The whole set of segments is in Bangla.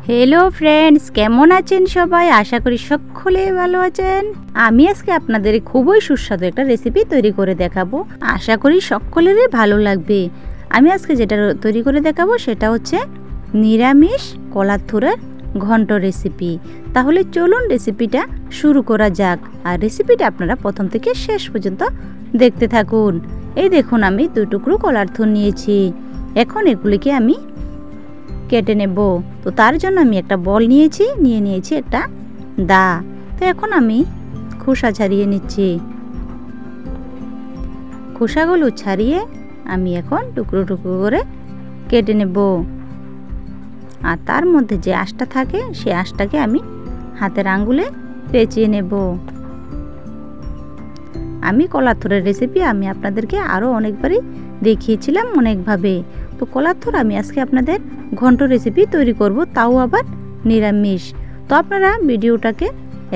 हेलो फ्रेंड्स केमन आছেন সবাই আশা করি সকলে ভালো আছেন। আমি আজকে আপনাদের খুবই সুস্বাদু একটা রেসিপি তৈরি করে দেখাবো। আশা করি সকলেরই ভালো লাগবে। আমি আজকে যেটা তৈরি করে দেখাবো সেটা হচ্ছে নিরামিষ কলার থুরের ঘন্ট রেসিপি। তাহলে চলুন রেসিপিটা শুরু করা যাক। আর রেসিপিটা আপনারা প্রথম থেকে শেষ পর্যন্ত দেখতে থাকুন। এই দেখুন আমি 2 টুকরো কলার থুর নিয়েছি। এখন এগুলিকে আমি কেটে নেব। তো তার জন্য আমি একটা বল নিয়েছি একটা দা। তো এখন আমি খোসা ছাড়িয়ে নিচ্ছি। খোসাগুলো ছাড়িয়ে আমি এখন টুকরো টুকরো করে কেটে নেব। আর তার মধ্যে যে আঁশটা থাকে সেই আঁশটাকে আমি হাতের আঙ্গুলে পেঁচিয়ে নেব। আমি কলার থুরের রেসিপি আমি আপনাদেরকে আরও অনেকবারই দেখিয়েছিলাম অনেকভাবে। তো কলার থুর আমি আজকে আপনাদের ঘন্ট রেসিপি তৈরি করব, তাও আবার নিরামিষ। তো আপনারা ভিডিওটাকে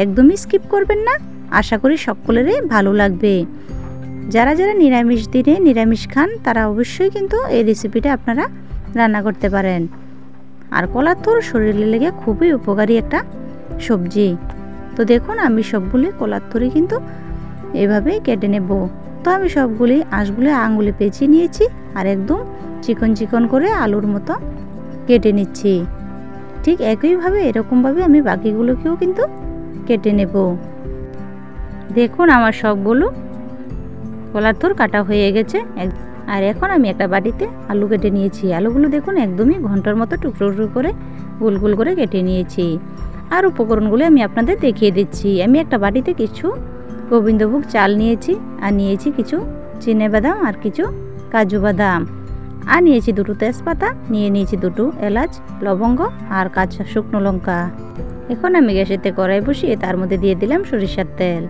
একদমই স্কিপ করবেন না। আশা করি সকলেরই ভালো লাগবে। যারা যারা নিরামিষ দিনে নিরামিষ খান তারা অবশ্যই কিন্তু এই রেসিপিটা আপনারা রান্না করতে পারেন। আর কলার থুর শরীরের লেগে খুবই উপকারী একটা সবজি। তো দেখুন আমি সবগুলি কলার থুরই কিন্তু এভাবে কেটে নেব। তো আমি সবগুলি আঁশগুলি আঙুলে পেঁচিয়ে নিয়েছি আর একদম চিকন চিকন করে আলুর মতো কেটে নিচ্ছি। ঠিক একইভাবে এরকমভাবে আমি বাকিগুলোকেও কিন্তু কেটে নেব। দেখুন আমার সবগুলো কলার থুর কাটা হয়ে গেছে। আর এখন আমি একটা বাটিতে আলু কেটে নিয়েছি। আলুগুলো দেখুন একদমই ঘন্টার মতো টুকরো টুকরো করে গোল গোল করে কেটে নিয়েছি। আর উপকরণগুলো আমি আপনাদের দেখিয়ে দিচ্ছি। আমি একটা বাটিতে কিছু গোবিন্দভোগ চাল নিয়েছি, আর নিয়েছি কিছু চিনেবাদাম আর কিছু কাজু বাদাম, আর নিয়েছি 2টো তেজপাতা, নিয়েছি 2টো এলাচ, লবঙ্গ আর কাঁচা শুকনো লঙ্কা। এখন আমি গ্যাসেতে কড়াই বসিয়ে তার মধ্যে দিয়ে দিলাম সরিষার তেল।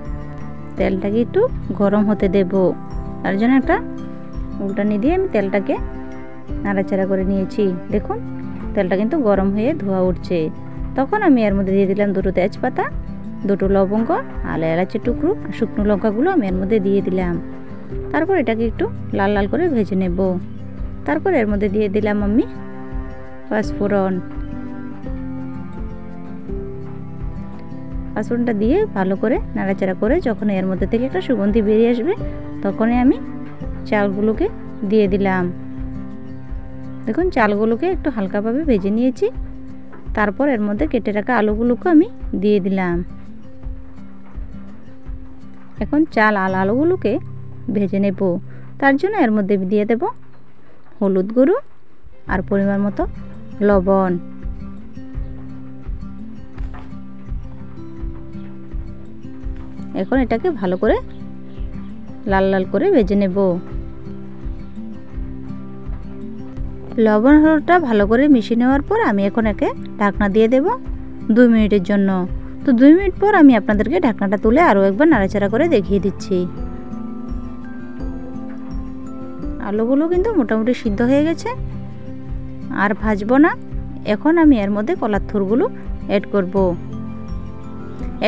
তেলটাকে একটু গরম হতে দেব। তার জন্য একটা উল্টানি দিয়ে আমি তেলটাকে নাড়াচাড়া করে নিয়েছি। দেখুন তেলটা কিন্তু গরম হয়ে ধোঁয়া উঠছে। তখন আমি এর মধ্যে দিয়ে দিলাম 2টো তেজপাতা, 2টো লবঙ্গ আর এলাচের টুকরো আর শুকনো লঙ্কাগুলো আমি এর মধ্যে দিয়ে দিলাম। তারপর এটাকে একটু লাল লাল করে ভেজে নেব। তারপর এর মধ্যে দিয়ে দিলাম আমি পাঁচফোড়নটা দিয়ে ভালো করে নাড়াচাড়া করে যখন এর মধ্যে থেকে একটা সুগন্ধি বেরিয়ে আসবে তখনই আমি চালগুলোকে দিয়ে দিলাম। দেখুন চালগুলোকে একটু হালকাভাবে ভেজে নিয়েছি। তারপর এর মধ্যে কেটে রাখা আলুগুলোকে আমি দিয়ে দিলাম। এখন চাল আর আলুগুলোকে ভেজে নেব। তার জন্য এর মধ্যে দিয়ে দেব হলুদ গুঁড়ো আর পরিমাণ মতো লবণ। এখন এটাকে ভালো করে লাল লাল করে ভেজে নেব। লবণ হলুদটা ভালো করে মিশিয়ে নেওয়ার পর আমি এখন একে ঢাকনা দিয়ে দেব 2 মিনিটের জন্য। তো 2 মিনিট পর আমি আপনাদেরকে ঢাকনাটা তুলে আরও একবার নাড়াচাড়া করে দেখিয়ে দিচ্ছি। আলুগুলো কিন্তু মোটামুটি সিদ্ধ হয়ে গেছে, আর ভাজবো না। এখন আমি এর মধ্যে কলার থুরগুলো অ্যাড করব।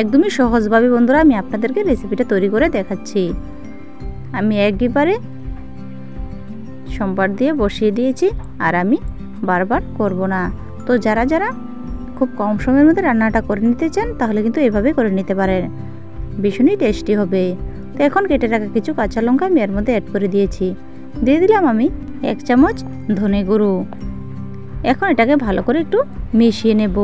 একদমই সহজভাবে বন্ধুরা আমি আপনাদেরকে রেসিপিটা তৈরি করে দেখাচ্ছি। আমি একবারে সম্বার দিয়ে বসিয়ে দিয়েছি, আর আমি বারবার করব না। তো যারা যারা খুব কম সময়ের মধ্যে রান্নাটা করে নিতে চান তাহলে কিন্তু এভাবে করে নিতে পারেন, ভীষণই টেস্টি হবে। তো এখন কেটে রাখা কিছু কাঁচা লঙ্কা আমি এর মধ্যে অ্যাড করে দিয়েছি। দিয়ে দিলাম আমি 1 চামচ ধনে গুঁড়ো। এখন এটাকে ভালো করে একটু মিশিয়ে নেব।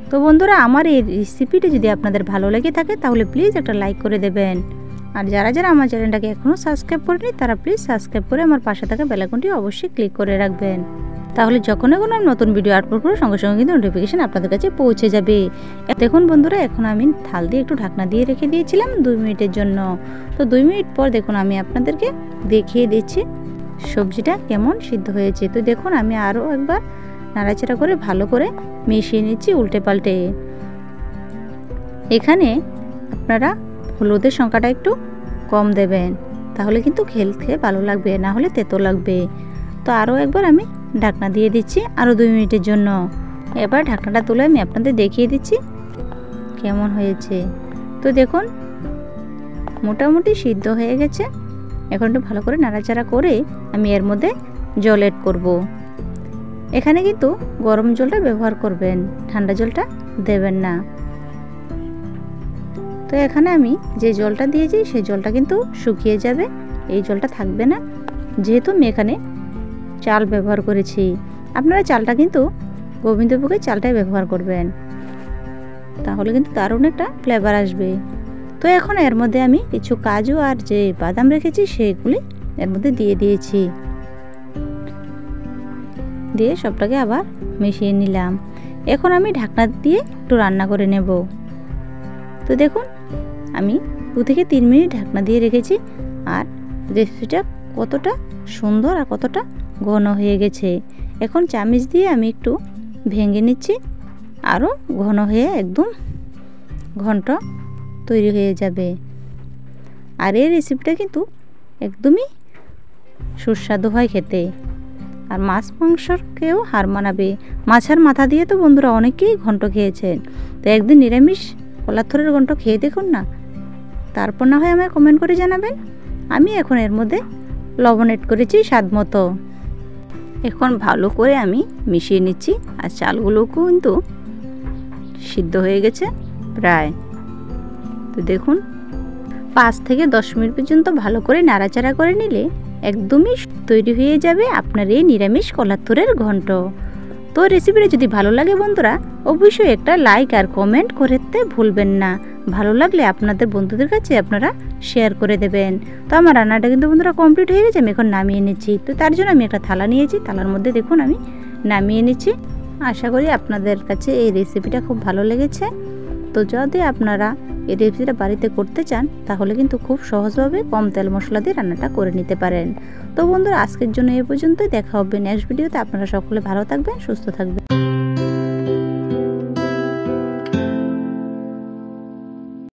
তো বন্ধুরা আমার এই রেসিপিটি যদি আপনাদের ভালো লেগে থাকে তাহলে প্লিজ একটা লাইক করে দেবেন। আর যারা যারা আমার চ্যানেলটাকে এখনও সাবস্ক্রাইব করেনি তারা প্লিজ সাবস্ক্রাইব করে আমার পাশে থাকা বেল আইকনটি অবশ্যই ক্লিক করে রাখবেন। তাহলে যখনই কোনো নতুন ভিডিও আপলোড করব সঙ্গে সঙ্গে কিন্তু নোটিফিকেশান আপনাদের কাছে পৌঁছে যাবে। দেখুন বন্ধুরা এখন আমি থাল দিয়ে একটু ঢাকনা দিয়ে রেখে দিয়েছিলাম 2 মিনিটের জন্য। তো 2 মিনিট পর দেখুন আমি আপনাদেরকে দেখিয়ে দিচ্ছি সবজিটা কেমন সিদ্ধ হয়েছে। তো দেখুন আমি আরও একবার নাড়াচাড়া করে ভালো করে মিশিয়ে নিচ্ছি উল্টে পাল্টে। এখানে আপনারা হলুদের সংখ্যাটা একটু কম দেবেন, তাহলে কিন্তু খেতে ভালো লাগবে, না হলে তেতো লাগবে। তো আরও একবার আমি ঢাকনা দিয়ে দিচ্ছি আরও 2 মিনিটের জন্য। এবার ঢাকনাটা তুলে আমি আপনাদের দেখিয়ে দিচ্ছি কেমন হয়েছে। তো দেখুন মোটামুটি সিদ্ধ হয়ে গেছে। এখন একটু ভালো করে নাড়াচাড়া করে আমি এর মধ্যে জল অ্যাড করব। এখানে কিন্তু গরম জলটা ব্যবহার করবেন, ঠান্ডা জলটা দেবেন না। তো এখানে আমি যে জলটা দিয়েছি সেই জলটা কিন্তু শুকিয়ে যাবে, এই জলটা থাকবে না, যেহেতু আমি এখানে চাল ব্যবহার করেছি। আপনারা চালটা কিন্তু গোবিন্দভোগের চালটাই ব্যবহার করবেন, তাহলে কিন্তু দারুণ একটা ফ্লেভার আসবে। তো এখন এর মধ্যে আমি কিছু কাজু আর যে বাদাম রেখেছি সেগুলি এর মধ্যে দিয়ে দিয়েছি, দিয়ে সবটাকে আবার মিশিয়ে নিলাম। এখন আমি ঢাকনা দিয়ে একটু রান্না করে নেব। তো দেখুন আমি 2 থেকে 3 মিনিট ঢাকনা দিয়ে রেখেছি, আর রেসিপিটা কতটা সুন্দর আর কতটা ঘন হয়ে গেছে। এখন চামচ দিয়ে আমি একটু ভেঙে নিচ্ছি, আরও ঘন হয়ে একদম ঘন্ট তৈরি হয়ে যাবে। আর এই রেসিপিটা কিন্তু একদমই সুস্বাদু হয় খেতে, আর মাছ মাংসকেও হার মানাবে। মাছের মাথা দিয়ে তো বন্ধুরা অনেকেই ঘন্ট খেয়েছেন, তো একদিন নিরামিষ কলার থরের ঘন্ট খেয়ে দেখুন না, তারপর না হয় আমায় কমেন্ট করে জানাবেন। আমি এখন এর মধ্যে লবণ এড করেছি স্বাদ মতো। এখন ভালো করে আমি মিশিয়ে নিচ্ছি, আর চালগুলোও কিন্তু সিদ্ধ হয়ে গেছে প্রায়। তো দেখুন 5 থেকে 10 মিনিট পর্যন্ত ভালো করে নাড়াচাড়া করে নিলে একদমই তৈরি হয়ে যাবে আপনার এই নিরামিষ কলার থরের ঘন্ট। তো রেসিপিটা যদি ভালো লাগে বন্ধুরা অবশ্যই একটা লাইক আর কমেন্ট করতে ভুলবেন না। ভালো লাগলে আপনাদের বন্ধুদের কাছে আপনারা শেয়ার করে দেবেন। তো আমার রান্নাটা কিন্তু বন্ধুরা কমপ্লিট হয়ে গেছে, আমি এখন নামিয়ে নিচ্ছি। তো তার জন্য আমি একটা থালা নিয়েছি, থালার মধ্যে দেখুন আমি নামিয়ে নিচ্ছি। আশা করি আপনাদের কাছে এই রেসিপিটা খুব ভালো লেগেছে। তো যদি আপনারা এই রেসিপিটা বাড়িতে করতে চান তাহলে কিন্তু খুব সহজভাবে কম তেল মশলা দিয়ে রান্নাটা করে নিতে পারেন। তো বন্ধুরা আজকের জন্য এই পর্যন্তই, দেখা হবে নেক্সট ভিডিওতে। আপনারা সকলে ভালো থাকবেন, সুস্থ থাকবেন।